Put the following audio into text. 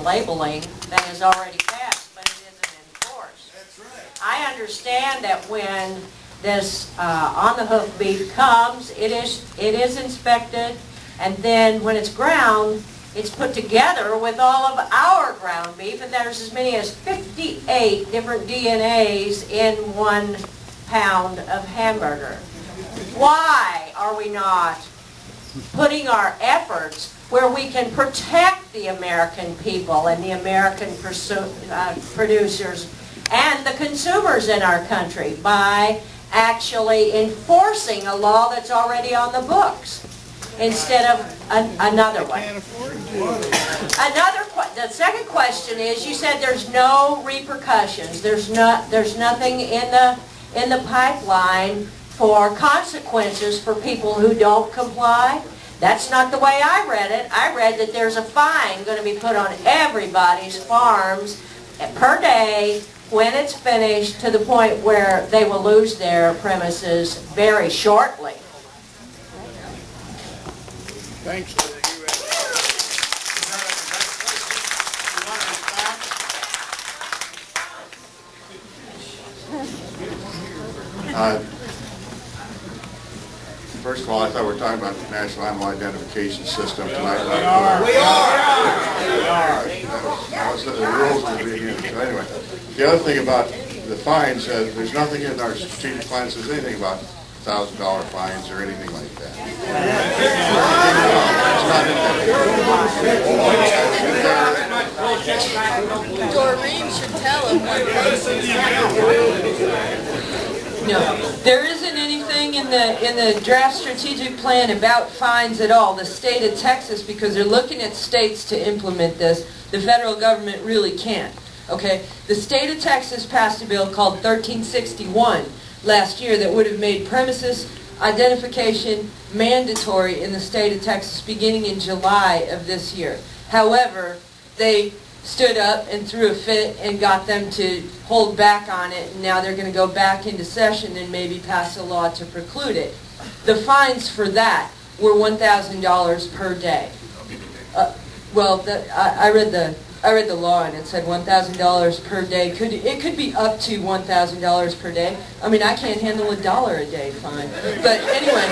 labeling that is already passed, but it isn't enforced. That's right. I understand that when this on-the-hoof beef comes, it is inspected, and then when it's ground, it's put together with all of our ground beef, and there's as many as 58 different DNAs in 1 pound of hamburger. Why are we not putting our efforts where we can protect the American people and the American producers and the consumers in our country by actually enforcing a law that's already on the books instead of another one? The second question is, you said there's no repercussions. There's nothing in the pipeline for consequences for people who don't comply. That's not the way I read it. I read that there's a fine going to be put on everybody's farms per day when it's finished, to the point where they will lose their premises very shortly. Thanks. First of all, I thought we were talking about the National Animal Identification System tonight. We are. That was the rules were being used. So anyway, the other thing about the fines, there's nothing in our strategic plan that says anything about $1,000 fines or anything like that. Doreen should tell him one No, there isn't anything in the draft strategic plan about fines at all. The state of Texas, because they're looking at states to implement this, the federal government really can't. Okay, the state of Texas passed a bill called 1361 last year that would have made premises identification mandatory in the state of Texas beginning in July of this year. However, they stood up and threw a fit and got them to hold back on it, and now they're going to go back into session and maybe pass a law to preclude it. The fines for that were $1,000 per day. I read the law and it said $1,000 per day. It could be up to $1,000 per day. I mean, I can't handle $1 a day fine. But anyway.